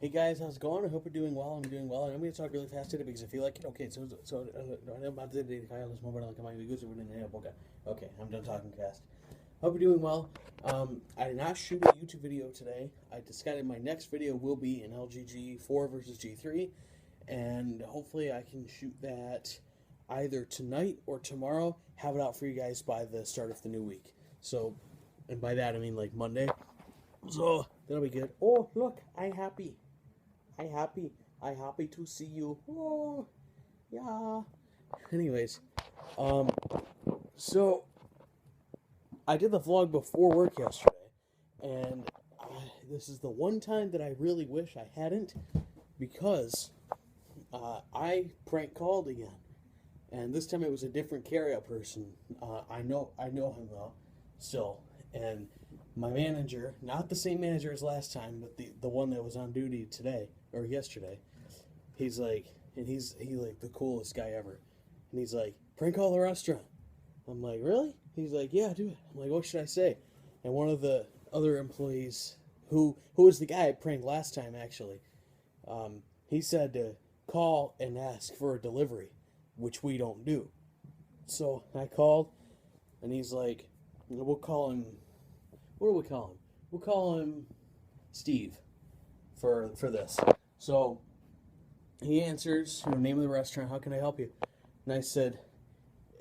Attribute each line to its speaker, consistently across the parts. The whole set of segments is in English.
Speaker 1: Hey guys, how's it going? I hope you're doing well. I'm doing well, and I'm going to talk really fast today because I feel like it. Okay, ano ba today? Kaya alas mo ba lang kamay bigo sa Okay, I'm done talking fast. Hope you're doing well. I did not shoot a YouTube video today. I decided my next video will be an LG G4 versus G3, and hopefully I can shoot that either tonight or tomorrow. Have it out for you guys by the start of the new week. So, and by that I mean like Monday. So that'll be good. Oh, look, I'm happy. I happy. I happy to see you. Oh, yeah. Anyways, so I did the vlog before work yesterday, and this is the one time that I really wish I hadn't, because I prank called again, and this time it was a different carryout person. I know him though, still, and my manager, not the same manager as last time, but the one that was on duty today or yesterday. He's like, and he's like the coolest guy ever, and he's like, prank call the restaurant. I'm like, really? He's like, yeah, do it. I'm like, what should I say? And one of the other employees, who was the guy I pranked last time actually, he said to call and ask for a delivery, which we don't do. So I called, and he's like, we'll call him. What do we call him? We'll call him Steve for this. So he answers, name of the restaurant, how can I help you? And I said,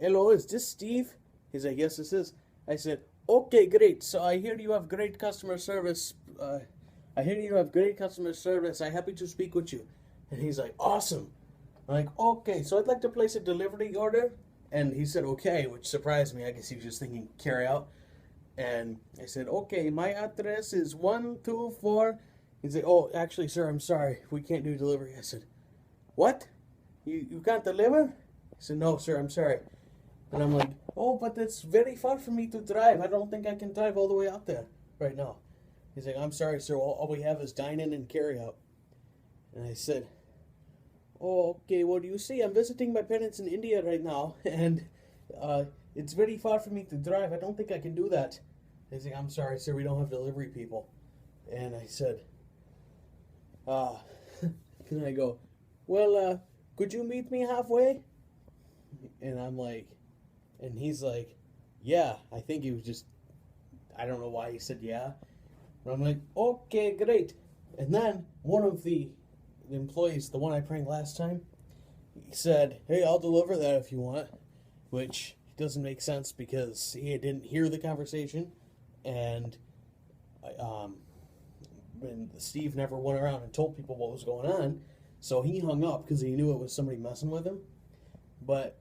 Speaker 1: hello, is this Steve? He's like, yes, this is. I said, okay, great. So I hear you have great customer service. I'm happy to speak with you. And he's like, awesome. I'm like, okay, so I'd like to place a delivery order. And he said, okay, which surprised me. I guess he was just thinking carry out. And I said, okay, my address is 124. He's like, oh, actually, sir, I'm sorry. We can't do delivery. I said, what? You can't deliver? He said, no, sir, I'm sorry. And I'm like, oh, but it's very far for me to drive. I don't think I can drive all the way out there right now. He's like, I'm sorry, sir. All we have is dine-in and carry-out. And I said, oh, okay, well, you see, I'm visiting my parents in India right now, and it's very far for me to drive. I don't think I can do that. He's like, I'm sorry, sir, we don't have delivery people. And I said, and I go, well, could you meet me halfway? And I'm like, and he's like, yeah. I think he was just, I don't know why he said yeah. But I'm like, okay, great. And then one of the employees, the one I pranked last time, he said, hey, I'll deliver that if you want, which doesn't make sense because he didn't hear the conversation, and Steve never went around and told people what was going on, so he hung up because he knew it was somebody messing with him. But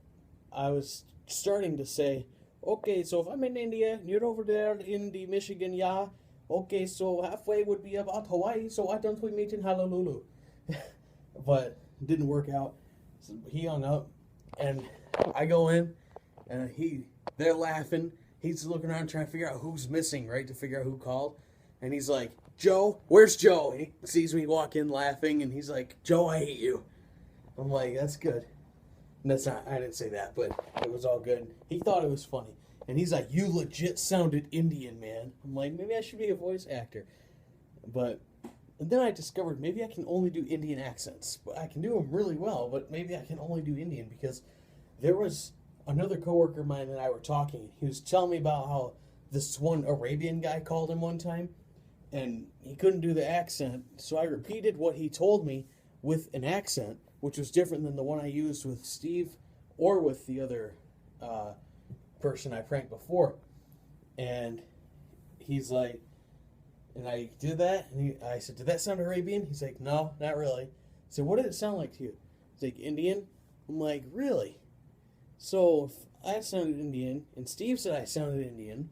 Speaker 1: I was starting to say, okay, so if I'm in India and you're over there in the Michigan, yeah, okay, so halfway would be about Hawaii, so why don't we meet in Honolulu? But it didn't work out. So he hung up, and I go in, and they're laughing. He's looking around trying to figure out who's missing, right, to figure out who called. And he's like, Joe, where's Joe? And he sees me walk in laughing, and he's like, Joe, I hate you. I'm like, that's good. And that's not, I didn't say that, but it was all good. He thought it was funny. And he's like, you legit sounded Indian, man. I'm like, maybe I should be a voice actor. And then I discovered maybe I can only do Indian accents. But I can do them really well, but maybe I can only do Indian, because there was another coworker of mine and I were talking. He was telling me about how this one Arabian guy called him one time, and he couldn't do the accent. So I repeated what he told me with an accent, which was different than the one I used with Steve or with the other person I pranked before. And he's like, and I did that, and I said, did that sound Arabian? He's like, no, not really. I said, what did it sound like to you? He's like, Indian. I'm like, really? So if I sounded Indian, and Steve said I sounded Indian,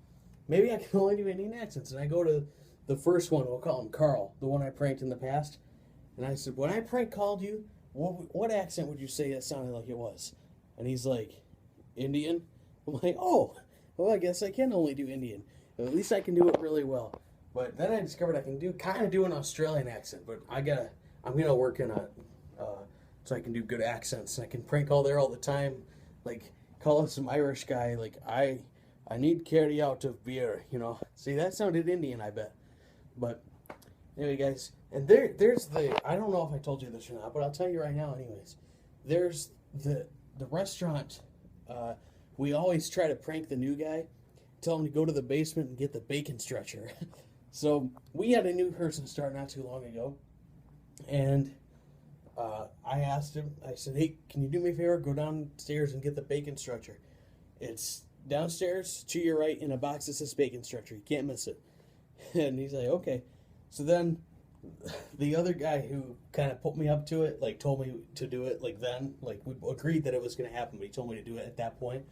Speaker 1: maybe I can only do Indian accents. And I go to the first one, we'll call him Carl, the one I pranked in the past. And I said, when I prank called you, what accent would you say that sounded like it was? And he's like, Indian? I'm like, oh, well, I guess I can only do Indian. At least I can do it really well. But then I discovered I can kind of do an Australian accent, but I'm gonna work in so I can do good accents, and I can prank call there all the time, like call up some Irish guy, like I need carry out of beer, See, that sounded Indian, I bet. But anyway, guys, And there's I don't know if I told you this or not, but I'll tell you right now anyways. There's the restaurant, we always try to prank the new guy, tell him to go to the basement and get the bacon stretcher. So we had a new person start not too long ago, and I asked him, I said, hey, can you do me a favor? Go downstairs and get the bacon stretcher. It's downstairs to your right in a box that says bacon stretcher. You can't miss it. And he's like, okay. So then the other guy who kind of put me up to it, like told me to do it, like then, like we agreed that it was going to happen, but he told me to do it at that point.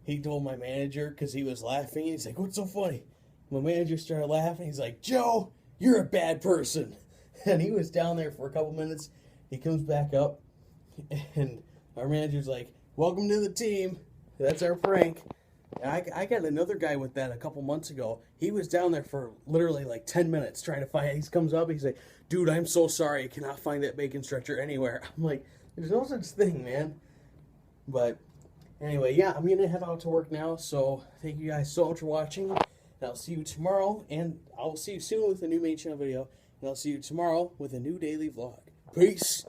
Speaker 1: He told my manager because he was laughing. He's like, what's so funny? My manager started laughing. He's like, Joe, you're a bad person. And he was down there for a couple minutes. He comes back up, and our manager's like, welcome to the team. That's our prank. And I got another guy with that a couple months ago. He was down there for literally like 10 minutes trying to find it. He comes up, he's like, dude, I'm so sorry. I cannot find that bacon stretcher anywhere. I'm like, there's no such thing, man. But anyway, yeah, I'm going to head out to work now. So thank you guys so much for watching. And I'll see you tomorrow. And I'll see you soon with a new main channel video. And I'll see you tomorrow with a new daily vlog. Peace.